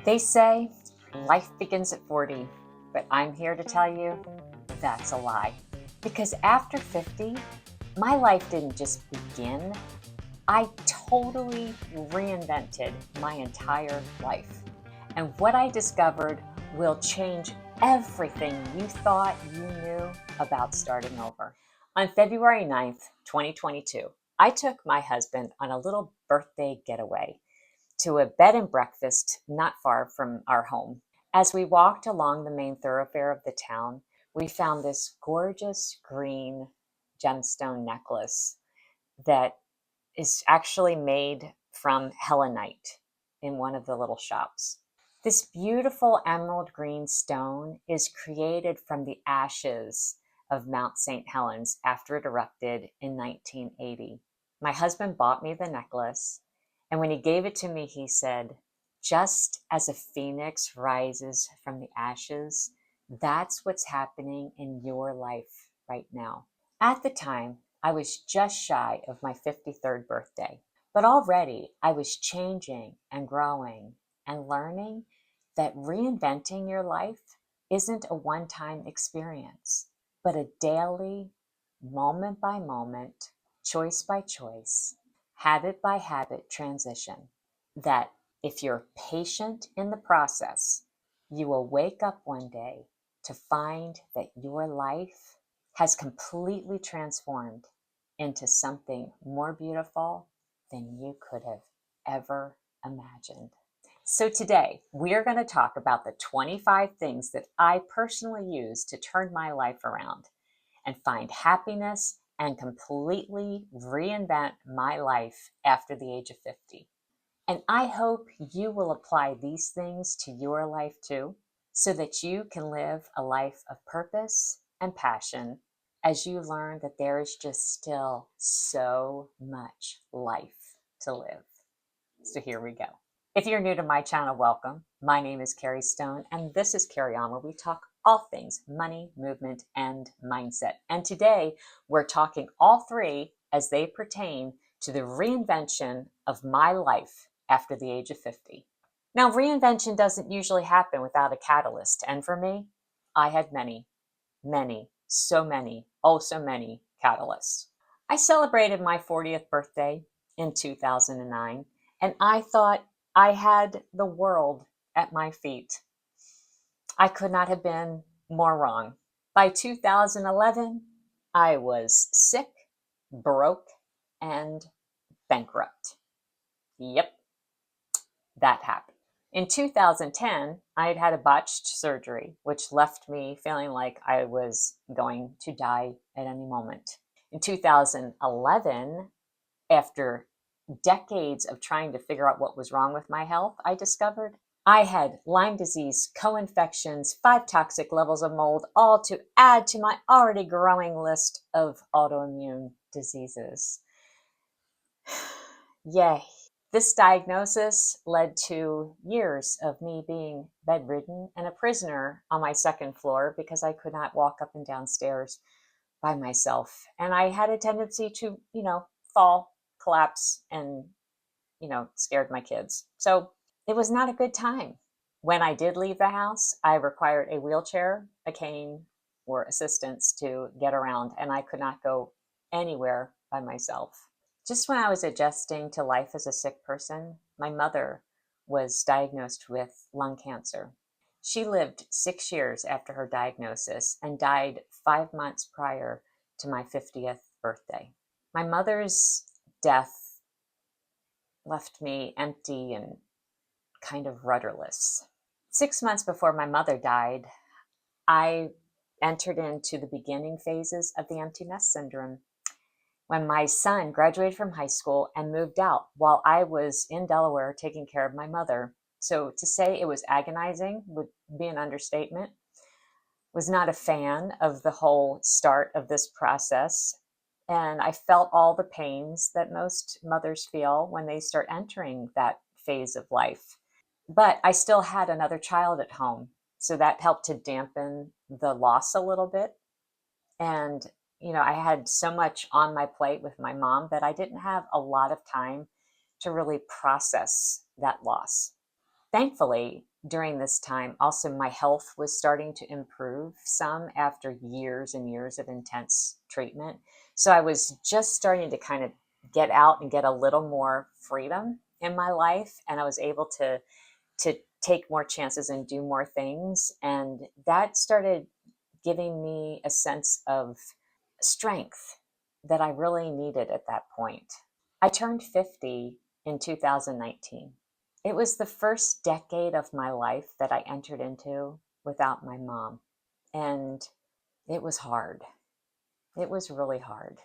They say life begins at 40, but I'm here to tell you that's a lie. Because after 50, my life didn't just begin, I totally reinvented my entire life. And what I discovered will change everything you thought you knew about starting over. On February 9th, 2022, I took my husband on a little birthday getaway to a bed and breakfast not far from our home. As we walked along the main thoroughfare of the town, we found this gorgeous green gemstone necklace that is actually made from helenite in one of the little shops. This beautiful emerald green stone is created from the ashes of Mount St. Helens after it erupted in 1980. My husband bought me the necklace, and when he gave it to me, he said, "Just as a phoenix rises from the ashes, that's what's happening in your life right now." At the time, I was just shy of my 53rd birthday, but already I was changing and growing and learning that reinventing your life isn't a one time experience, but a daily, moment by moment, choice by choice, habit by habit transition. That if you're patient in the process, you will wake up one day to find that your life has completely transformed into something more beautiful than you could have ever imagined. So today, we're going to talk about the 25 things that I personally use to turn my life around and find happiness and completely reinvent my life after the age of 50. And I hope you will apply these things to your life too, so that you can live a life of purpose and passion as you learn that there is just still so much life to live. So here we go. If you're new to my channel, welcome. My name is Carrie Stone, and this is Carry On, where we talk all things money, movement, and mindset. And today we're talking all three as they pertain to the reinvention of my life after the age of 50. Now, reinvention doesn't usually happen without a catalyst. And for me, I had many, many, so many, oh, so many catalysts. I celebrated my 40th birthday in 2009, and I thought I had the world at my feet. I could not have been more wrong. By 2011, I was sick, broke, and bankrupt. Yep, that happened. In 2010, I had had a botched surgery, which left me feeling like I was going to die at any moment. In 2011, after decades of trying to figure out what was wrong with my health, I discovered I had Lyme disease, co-infections, 5 toxic levels of mold, all to add to my already growing list of autoimmune diseases. Yay. This diagnosis led to years of me being bedridden and a prisoner on my second floor because I could not walk up and down stairs by myself. And I had a tendency to, fall, collapse, and, scared my kids. So it was not a good time. When I did leave the house, I required a wheelchair, a cane, or assistance to get around, and I could not go anywhere by myself. Just when I was adjusting to life as a sick person, my mother was diagnosed with lung cancer. She lived 6 years after her diagnosis and died 5 months prior to my 50th birthday. My mother's death left me empty and kind of rudderless. 6 months before my mother died, I entered into the beginning phases of the empty nest syndrome when my son graduated from high school and moved out while I was in Delaware taking care of my mother. So to say it was agonizing would be an understatement. Was not a fan of the whole start of this process. And I felt all the pains that most mothers feel when they start entering that phase of life. But I still had another child at home. So that helped to dampen the loss a little bit. And, I had so much on my plate with my mom that I didn't have a lot of time to really process that loss. thankfully, during this time, also my health was starting to improve some after years and years of intense treatment. So I was just starting to kind of get out and get a little more freedom in my life, and I was able to take more chances and do more things, and that started giving me a sense of strength that I really needed at that point. I turned 50 in 2019. It was the first decade of my life that I entered into without my mom. And it was hard. It was really hard.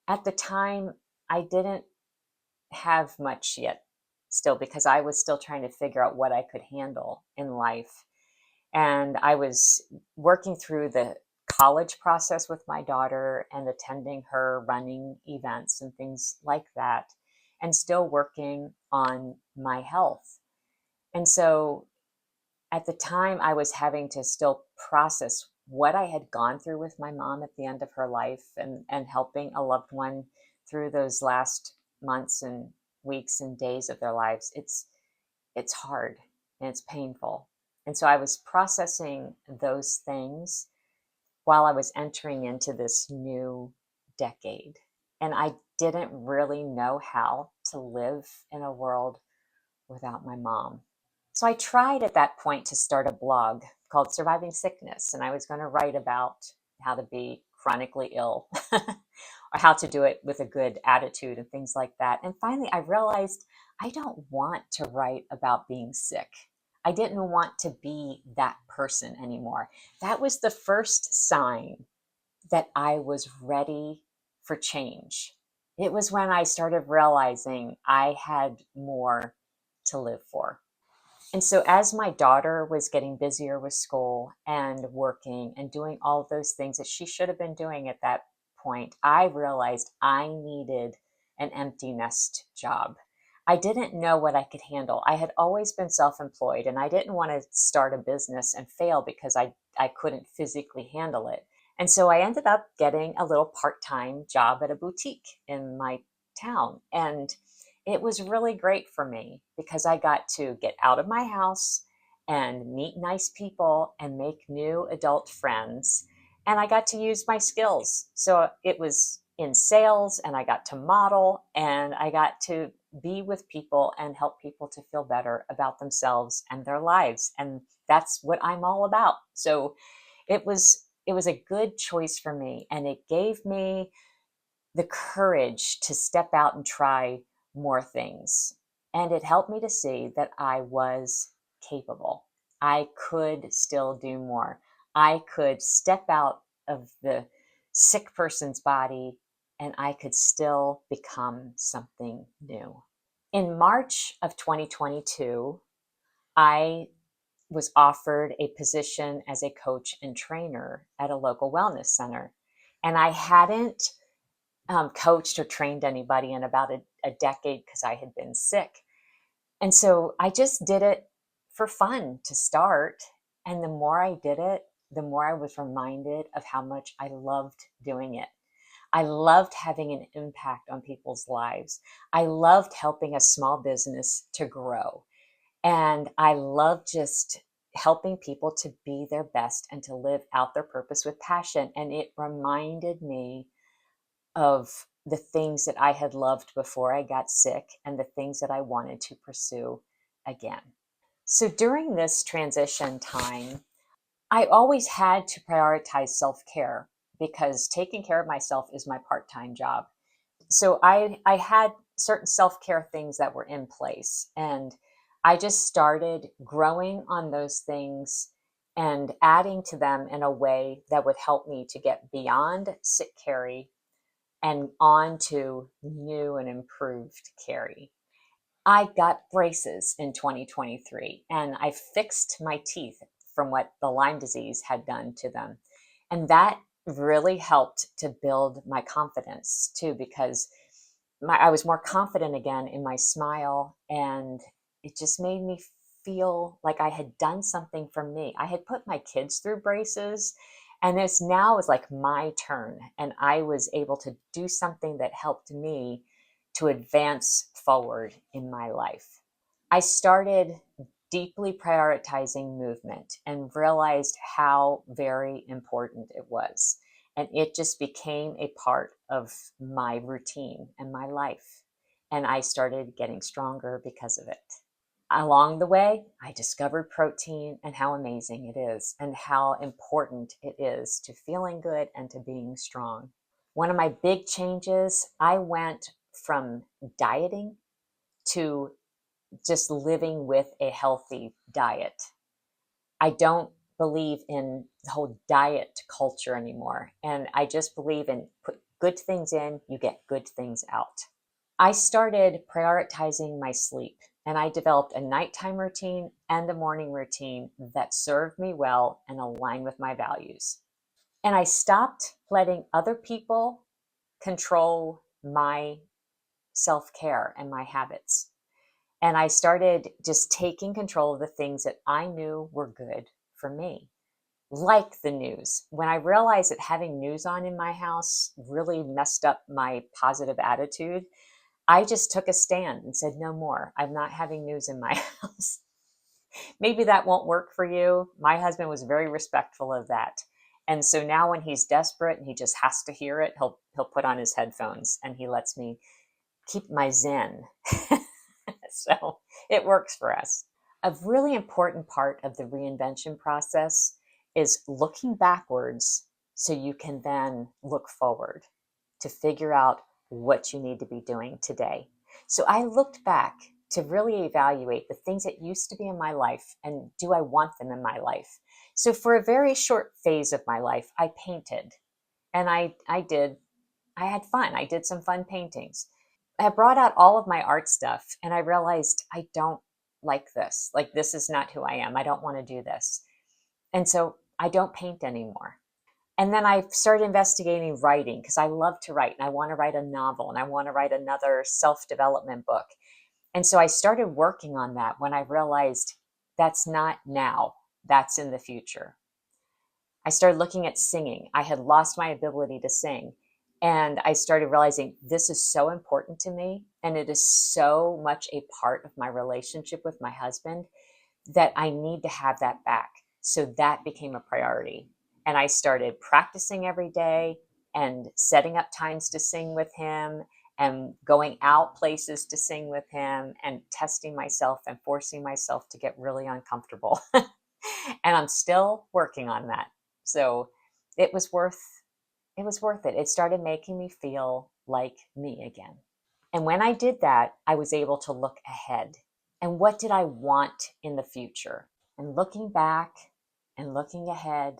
At the time, I didn't have much yet still because I was still trying to figure out what I could handle in life. And I was working through the college process with my daughter and attending her running events and things like that, and still working on my health. And so at the time, I was having to still process what I had gone through with my mom at the end of her life, and helping a loved one through those last months and weeks and days of their lives. It's hard and it's painful. And so I was processing those things while I was entering into this new decade. And I didn't really know how to live in a world without my mom. So I tried at that point to start a blog called Surviving Sickness, and I was going to write about how to be chronically ill or how to do it with a good attitude and things like that. And finally, I realized I don't want to write about being sick. I didn't want to be that person anymore. That was the first sign that I was ready for change. It was when I started realizing I had more to live for. And so, as my daughter was getting busier with school and working and doing all of those things that she should have been doing at that point, I realized I needed an empty nest job. I didn't know what I could handle. I had always been self employed, and I didn't want to start a business and fail because I couldn't physically handle it. And so I ended up getting a little part time job at a boutique in my town. And it was really great for me because I got to get out of my house and meet nice people and make new adult friends. And I got to use my skills. So it was in sales, and I got to model, and I got to be with people and help people to feel better about themselves and their lives. And that's what I'm all about. So it was a good choice for me, and it gave me the courage to step out and try more things. And it helped me to see that I was capable. I could still do more. I could step out of the sick person's body, and I could still become something new. In March of 2022, I was offered a position as a coach and trainer at a local wellness center. And I hadn't coached or trained anybody in about a decade because I had been sick. And so I just did it for fun to start. And the more I did it, the more I was reminded of how much I loved doing it. I loved having an impact on people's lives. I loved helping a small business to grow. And I loved just helping people to be their best and to live out their purpose with passion. And it reminded me of the things that I had loved before I got sick and the things that I wanted to pursue again. So during this transition time, I always had to prioritize self care because taking care of myself is my part time job. So I had certain self care things that were in place, and I just started growing on those things and adding to them in a way that would help me to get beyond sick Carrie and on to new and improved Carrie. I got braces in 2023, and I fixed my teeth from what the Lyme disease had done to them. And that really helped to build my confidence too, because I was more confident again in my smile, and it just made me feel like I had done something for me. I had put my kids through braces, and this now was like my turn, and I was able to do something that helped me to advance forward in my life. I started deeply prioritizing movement and realized how very important it was. And it just became a part of my routine and my life. And I started getting stronger because of it. Along the way, I discovered protein and how amazing it is and how important it is to feeling good and to being strong. One of my big changes, I went from dieting to just living with a healthy diet. I don't believe in the whole diet culture anymore. And I just believe in put good things in, you get good things out. I started prioritizing my sleep and I developed a nighttime routine and a morning routine that served me well and aligned with my values. And I stopped letting other people control my self care and my habits. And I started just taking control of the things that I knew were good for me, like the news. When I realized that having news on in my house really messed up my positive attitude, I just took a stand and said, no more. I'm not having news in my house. Maybe that won't work for you. My husband was very respectful of that. And so now when he's desperate and he just has to hear it, he'll put on his headphones and he lets me keep my zen. So it works for us. A really important part of the reinvention process is looking backwards so you can then look forward to figure out what you need to be doing today. So I looked back to really evaluate the things that used to be in my life and do I want them in my life? So for a very short phase of my life, I painted and I had fun. I did some fun paintings. I brought out all of my art stuff and I realized I don't like this. Like, this is not who I am. I don't want to do this. And so I don't paint anymore. And then I started investigating writing because I love to write and I want to write a novel and I want to write another self development book. And so I started working on that when I realized that's not now, that's in the future. I started looking at singing. I had lost my ability to sing. And I started realizing this is so important to me. And it is so much a part of my relationship with my husband that I need to have that back. So that became a priority. And I started practicing every day and setting up times to sing with him and going out places to sing with him and testing myself and forcing myself to get really uncomfortable. And I'm still working on that. So it was worth it was worth it. It started making me feel like me again. And when I did that, I was able to look ahead. And what did I want in the future? And looking back and looking ahead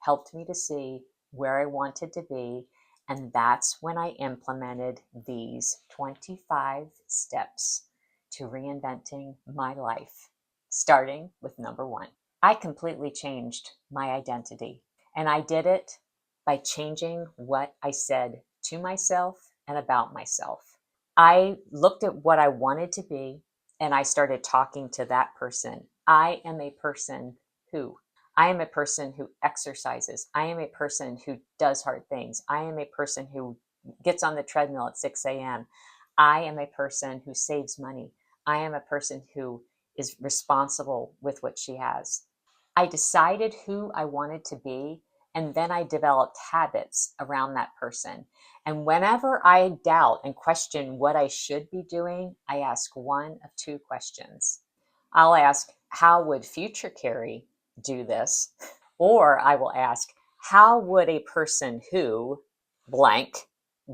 helped me to see where I wanted to be. And that's when I implemented these 25 steps to reinventing my life, starting with number one. I completely changed my identity. And I did it by changing what I said to myself and about myself. I looked at what I wanted to be and I started talking to that person. I am a person who. I am a person who exercises. I am a person who does hard things. I am a person who gets on the treadmill at 6 a.m. I am a person who saves money. I am a person who is responsible with what she has. I decided who I wanted to be, and then I developed habits around that person. And whenever I doubt and question what I should be doing, I ask one of two questions. I'll ask, how would future Carrie do this? Or I will ask, how would a person who blank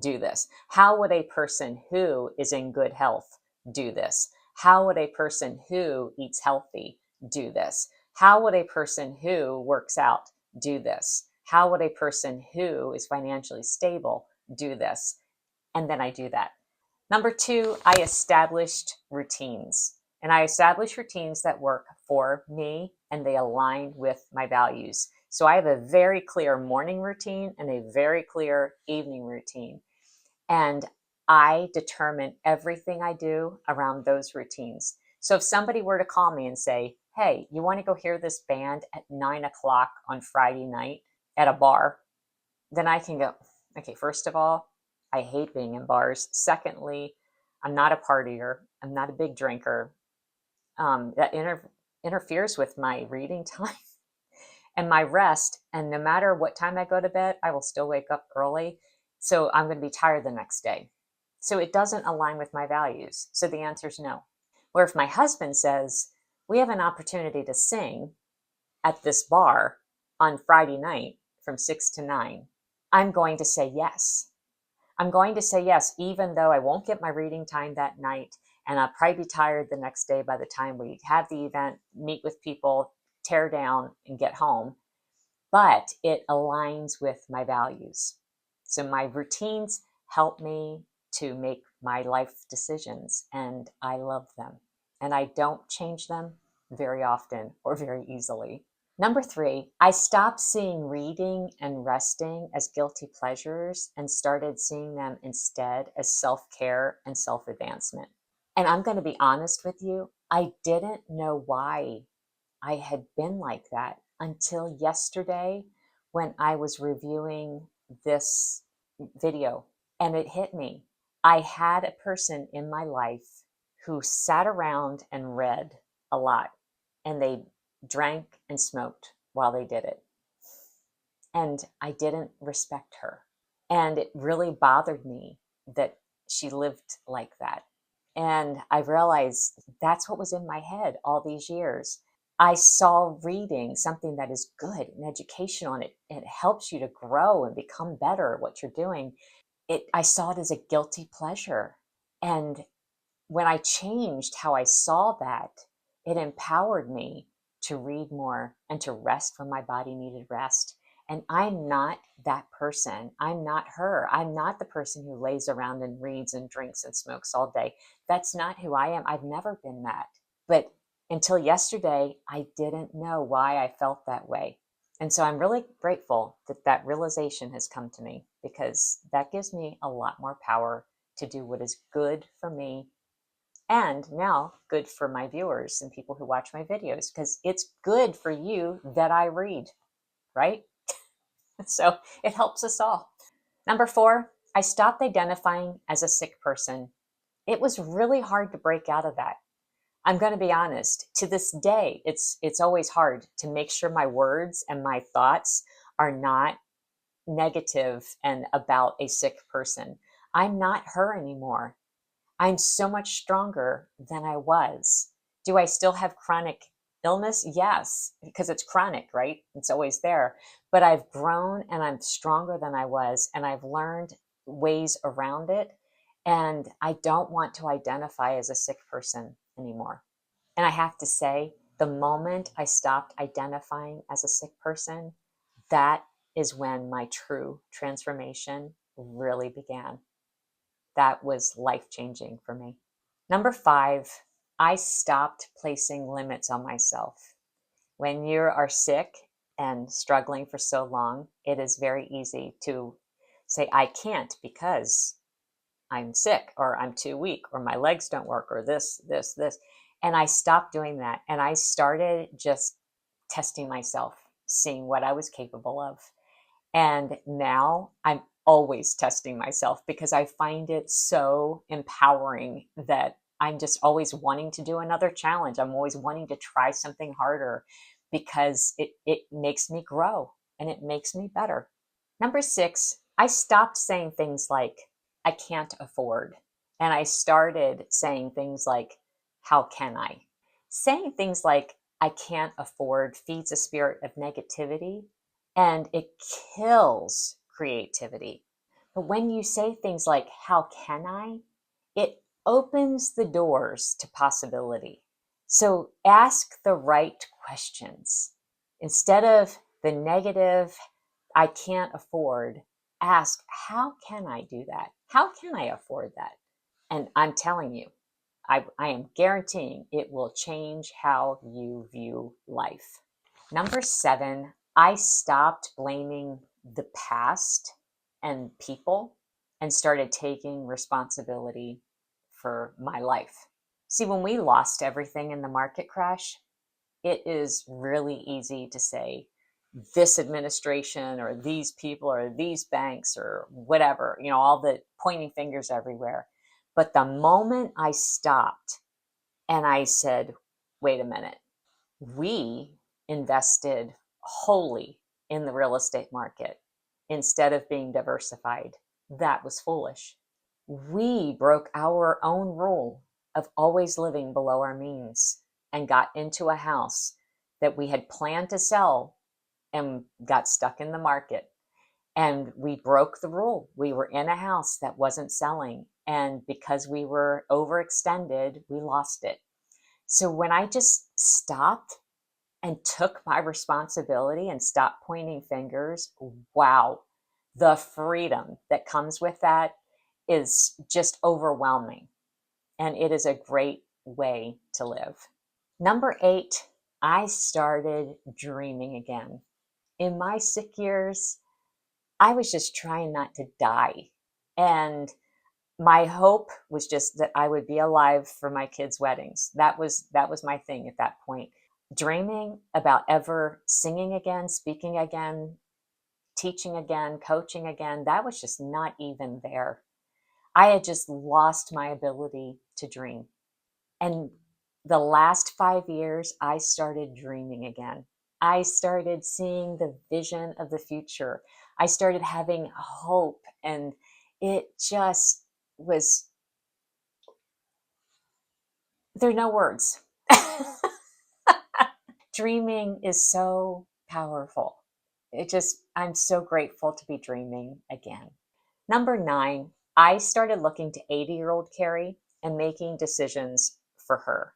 do this? How would a person who is in good health do this? How would a person who eats healthy do this? How would a person who works out do this? How would a person who is financially stable do this? And then I do that. Number two, I established routines. And I established routines that work for me and they align with my values. So I have a very clear morning routine and a very clear evening routine. And I determine everything I do around those routines. So if somebody were to call me and say, hey, you want to go hear this band at 9 o'clock on Friday night at a bar, then I can go, okay, first of all, I hate being in bars. Secondly, I'm not a partier. I'm not a big drinker. That interferes with my reading time and my rest. And no matter what time I go to bed, I will still wake up early. So I'm going to be tired the next day. So it doesn't align with my values. So the answer is no. Where if my husband says, we have an opportunity to sing at this bar on Friday night from 6 to 9, I'm going to say yes. I'm going to say yes, even though I won't get my reading time that night. And I'll probably be tired the next day by the time we have the event, meet with people, tear down, and get home. But it aligns with my values. So my routines help me to make my life decisions, and I love them. And I don't change them very often or very easily. Number 3, I stopped seeing reading and resting as guilty pleasures and started seeing them instead as self-care and self-advancement. And I'm going to be honest with you, I didn't know why I had been like that until yesterday when I was reviewing this video, and it hit me. I had a person in my life who sat around and read a lot, and they drank and smoked while they did it. And I didn't respect her. And it really bothered me that she lived like that. And I realized that's what was in my head all these years. I saw reading something that is good and educational, and it helps you to grow and become better at what you're doing. I saw it as a guilty pleasure. And when I changed how I saw that, it empowered me to read more and to rest when my body needed rest. And I'm not that person. I'm not her. I'm not the person who lays around and reads and drinks and smokes all day. That's not who I am. I've never been that. But until yesterday, I didn't know why I felt that way. And so I'm really grateful that that realization has come to me, because that gives me a lot more power to do what is good for me, and now good for my viewers and people who watch my videos, because it's good for you that I read, right? So it helps us all. Number 4, I stopped identifying as a sick person. It was really hard to break out of that. I'm going to be honest. To this day, it's always hard to make sure my words and my thoughts are not negative and about a sick person. I'm not her anymore. I'm so much stronger than I was. Do I still have chronic illness? Yes, because it's chronic, right? It's always there. But I've grown and I'm stronger than I was, and I've learned ways around it. And I don't want to identify as a sick person anymore. And I have to say, the moment I stopped identifying as a sick person, that is when my true transformation really began. That was life-changing for me. Number 5, I stopped placing limits on myself. When you are sick and struggling for so long, it is very easy to say, I can't because I'm sick, or I'm too weak, or my legs don't work, or this. And I stopped doing that. And I started just testing myself, seeing what I was capable of. And now I'm always testing myself, because I find it so empowering that I'm just always wanting to do another challenge. I'm always wanting to try something harder, because it makes me grow and it makes me better. Number 6, I stopped saying things like, I can't afford. And I started saying things like, how can I? Saying things like, I can't afford feeds a spirit of negativity, and it kills creativity. But when you say things like, how can I? It opens the doors to possibility. So ask the right questions. Instead of the negative, I can't afford, ask, how can I do that? How can I afford that? And I'm telling you, I am guaranteeing it will change how you view life. Number 7, I stopped blaming the past and people and started taking responsibility for my life. See, when we lost everything in the market crash, it is really easy to say, this administration or these people or these banks or whatever, all the pointing fingers everywhere. But the moment I stopped and I said, wait a minute, We invested wholly in the real estate market instead of being diversified. That was foolish. We broke our own rule of always living below our means and got into a house that we had planned to sell and got stuck in the market. And we broke the rule. We were in a house that wasn't selling. And because we were overextended, we lost it. So when I just stopped and took my responsibility and stopped pointing fingers, wow, the freedom that comes with that is just overwhelming. And it is a great way to live. Number 8, I started dreaming again. In my sick years, I was just trying not to die. And my hope was just that I would be alive for my kids' weddings. That was my thing at that point. Dreaming about ever singing again, speaking again, teaching again, coaching again, that was just not even there. I had just lost my ability to dream. And the last 5 years, I started dreaming again. I started seeing the vision of the future. I started having hope, and it just was, there are no words. Dreaming is so powerful. I'm so grateful to be dreaming again. Number 9, I started looking to 80-year-old Carrie and making decisions for her.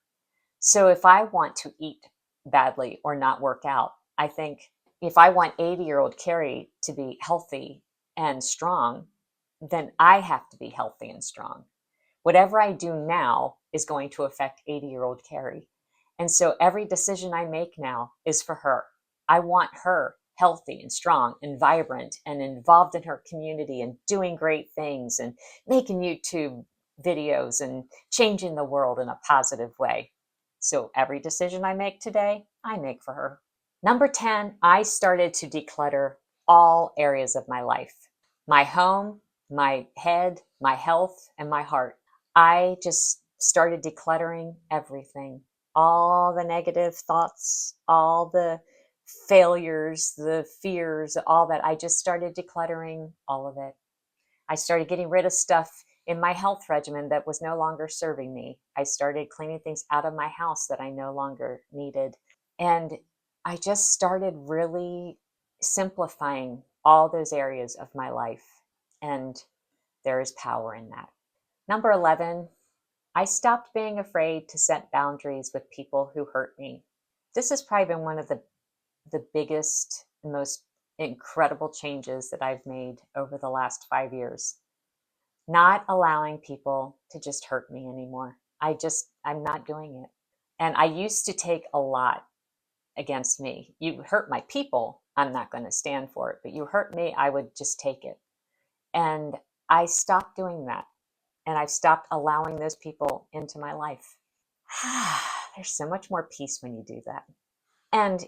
So if I want to eat badly or not work out, I think if I want 80-year-old Carrie to be healthy and strong, then I have to be healthy and strong. Whatever I do now is going to affect 80-year-old Carrie. And so every decision I make now is for her. I want her healthy and strong and vibrant and involved in her community and doing great things and making YouTube videos and changing the world in a positive way. So every decision I make today, I make for her. Number 10, I started to declutter all areas of my life: my home, my head, my health, and my heart. I just started decluttering everything, all the negative thoughts, all the failures, the fears, all that. I just started decluttering all of it. I started getting rid of stuff in my health regimen that was no longer serving me. I started cleaning things out of my house that I no longer needed. And I just started really simplifying all those areas of my life. And there is power in that. Number 11, I stopped being afraid to set boundaries with people who hurt me. This has probably been one of the biggest, most incredible changes that I've made over the last 5 years. Not allowing people to just hurt me anymore. I'm not doing it. And I used to take a lot against me. You hurt my people, I'm not going to stand for it. But you hurt me, I would just take it. And I stopped doing that. And I've stopped allowing those people into my life. There's so much more peace when you do that. And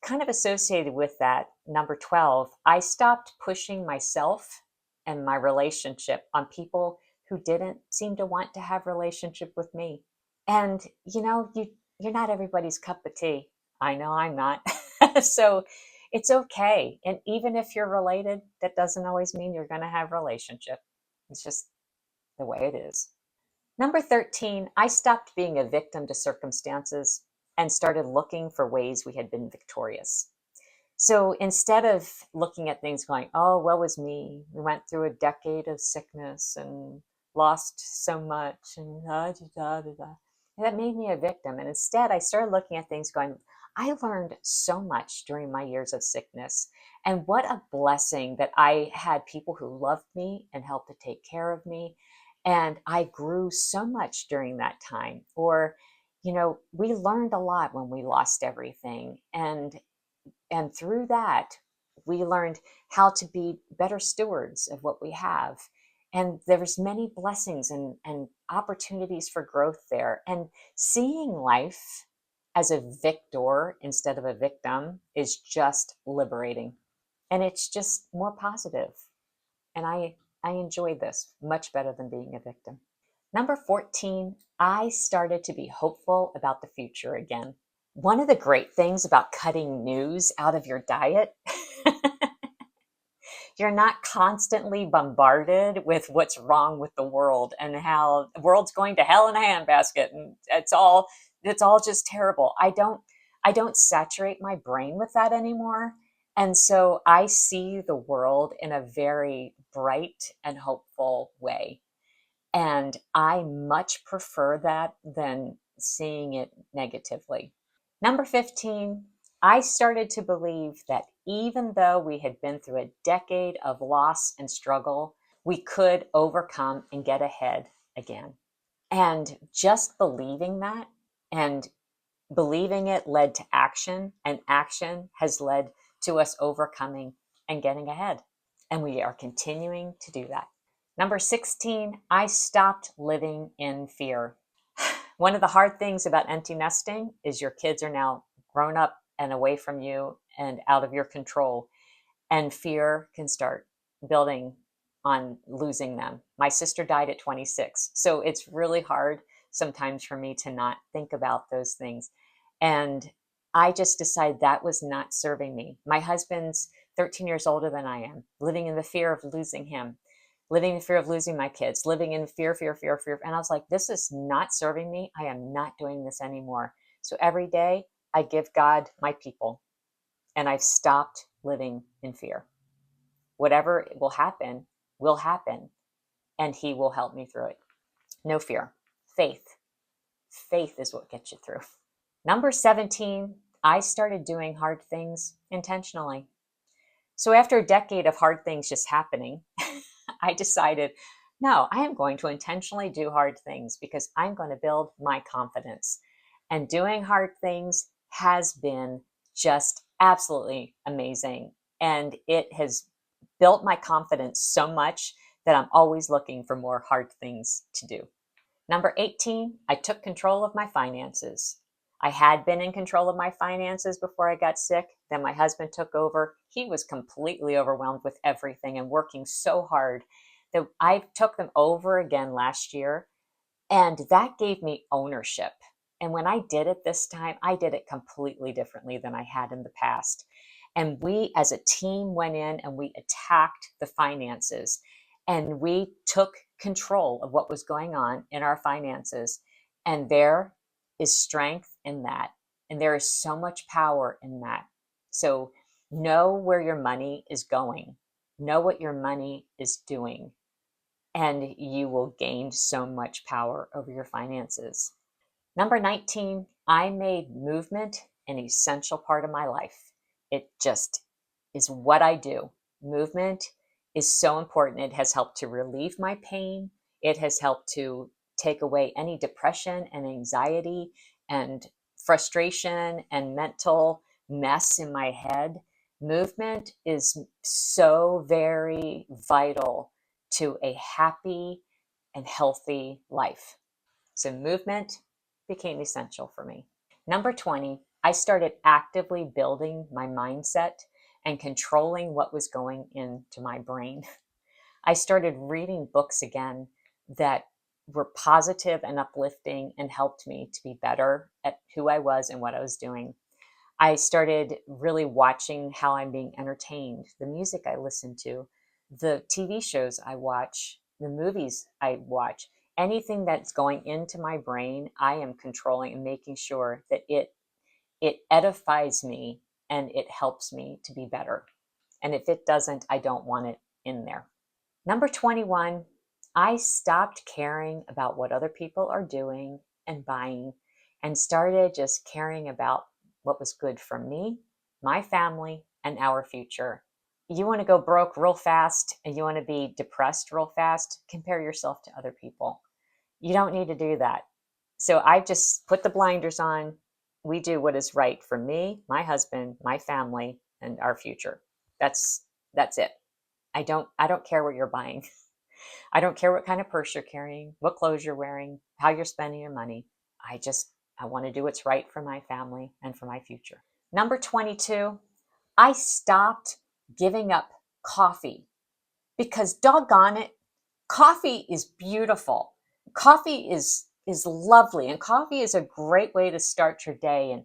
kind of associated with that, number 12, I stopped pushing myself and my relationship on people who didn't seem to want to have relationship with me. And you're not everybody's cup of tea. I know I'm not. So it's okay. And even if you're related, that doesn't always mean you're going to have relationship. It's just the way it is. Number 13, I stopped being a victim to circumstances and started looking for ways we had been victorious. So instead of looking at things going, oh, woe is me, we went through a decade of sickness and lost so much, and that made me a victim. And instead, I started looking at things going, I learned so much during my years of sickness. And what a blessing that I had people who loved me and helped to take care of me. And I grew so much during that time. Or, we learned a lot when we lost everything. And through that, we learned how to be better stewards of what we have. And there's many blessings and opportunities for growth there. And seeing life as a victor instead of a victim is just liberating. And it's just more positive. And I enjoy this much better than being a victim. 14, number 14, I started to be hopeful about the future again. One of the great things about cutting news out of your diet, you're not constantly bombarded with what's wrong with the world and how the world's going to hell in a handbasket and it's all just terrible. I don't saturate my brain with that anymore. And so I see the world in a very bright and hopeful way. And I much prefer that than seeing it negatively. Number 15, I started to believe that even though we had been through a decade of loss and struggle, we could overcome and get ahead again. And just believing that and believing it led to action, and action has led to us overcoming and getting ahead. And we are continuing to do that. Number 16, I stopped living in fear. One of the hard things about empty nesting is your kids are now grown up and away from you and out of your control, and fear can start building on losing them. My sister died at 26, so it's really hard sometimes for me to not think about those things. And I just decided that was not serving me. My husband's 13 years older than I am, living in the fear of losing him, living in fear of losing my kids, living in fear, fear, fear, fear. And I was like, this is not serving me. I am not doing this anymore. So every day I give God my people, and I've stopped living in fear. Whatever will happen, and He will help me through it. No fear. Faith. Faith is what gets you through. Number 17, I started doing hard things intentionally. So after a decade of hard things just happening, I decided, no, I am going to intentionally do hard things because I'm going to build my confidence. And doing hard things has been just absolutely amazing. And it has built my confidence so much that I'm always looking for more hard things to do. Number 18, I took control of my finances. I had been in control of my finances before I got sick. Then my husband took over. He was completely overwhelmed with everything and working so hard that I took them over again last year. And that gave me ownership. And when I did it this time, I did it completely differently than I had in the past. And we as a team went in and we attacked the finances, and we took control of what was going on in our finances. And there is strength in that. And there is so much power in that. So know where your money is going, know what your money is doing, and you will gain so much power over your finances. Number 19, I made movement an essential part of my life. It just is what I do. Movement is so important. It has helped to relieve my pain. It has helped to take away any depression and anxiety and frustration and mental mess in my head. Movement is so very vital to a happy and healthy life. So movement became essential for me. Number 20, I started actively building my mindset and controlling what was going into my brain. I started reading books again that were positive and uplifting and helped me to be better at who I was and what I was doing. I started really watching how I'm being entertained, the music I listen to, the TV shows I watch, the movies I watch. Anything that's going into my brain, I am controlling and making sure that it edifies me and it helps me to be better. And if it doesn't, I don't want it in there. Number 21, I stopped caring about what other people are doing and buying and started just caring about what was good for me, my family, and our future. You want to go broke real fast and you want to be depressed real fast, compare yourself to other people. You don't need to do that. So I just put the blinders on. We do what is right for me, my husband, my family, and our future. That's it. I don't care what you're buying. I don't care what kind of purse you're carrying, what clothes you're wearing, how you're spending your money. I want to do what's right for my family and for my future. Number 22, I stopped giving up coffee because doggone it, coffee is beautiful. Coffee is lovely, and coffee is a great way to start your day. And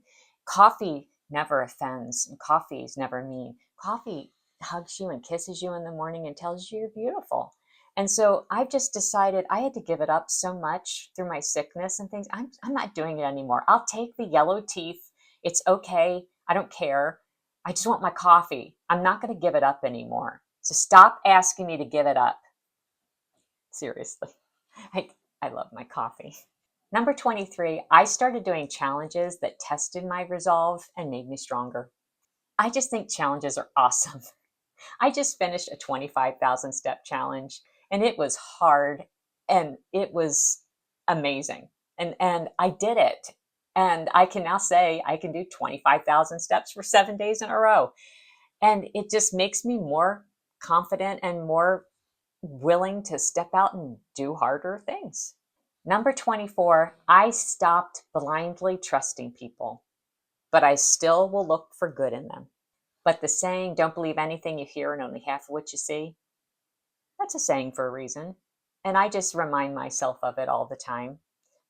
Coffee never offends, and coffee is never mean. Coffee hugs you and kisses you in the morning and tells you you're beautiful. And so I've just decided I had to give it up so much through my sickness and things. I'm not doing it anymore. I'll take the yellow teeth. It's okay. I don't care. I just want my coffee. I'm not going to give it up anymore. So stop asking me to give it up. Seriously. I, I love my coffee. Number 23, I started doing challenges that tested my resolve and made me stronger. I just think challenges are awesome. I just finished a 25,000 step challenge and it was hard and it was amazing. And I did it. And I can now say I can do 25,000 steps for 7 days in a row. And it just makes me more confident and more willing to step out and do harder things. Number 24, I stopped blindly trusting people, but I still will look for good in them. But the saying, don't believe anything you hear and only half of what you see, that's a saying for a reason. And I just remind myself of it all the time.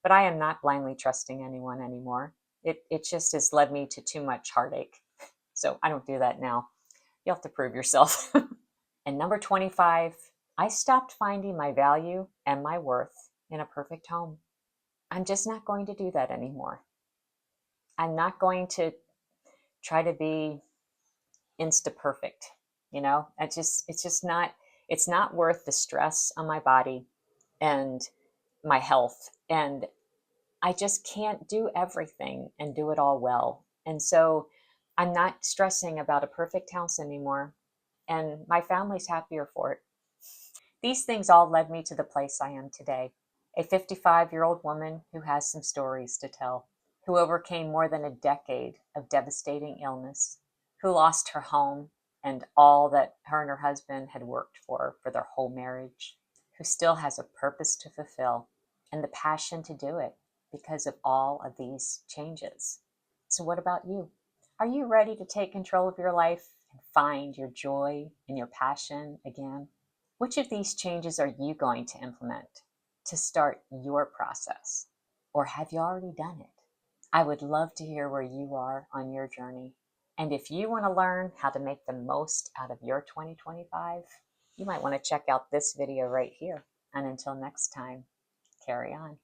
But I am not blindly trusting anyone anymore. It just has led me to too much heartache. So I don't do that now. You have to prove yourself. And number 25, I stopped finding my value and my worth in a perfect home. I'm just not going to do that anymore. I'm not going to try to be insta perfect. It's not worth the stress on my body and my health. And I just can't do everything and do it all well. And so I'm not stressing about a perfect house anymore. And my family's happier for it. These things all led me to the place I am today, a 55-year-old woman who has some stories to tell, who overcame more than a decade of devastating illness, who lost her home and all that her and her husband had worked for their whole marriage, who still has a purpose to fulfill and the passion to do it because of all of these changes. So what about you? Are you ready to take control of your life and find your joy and your passion again? Which of these changes are you going to implement to start your process? Or have you already done it? I would love to hear where you are on your journey. And if you want to learn how to make the most out of your 2025, you might want to check out this video right here. And until next time, carry on.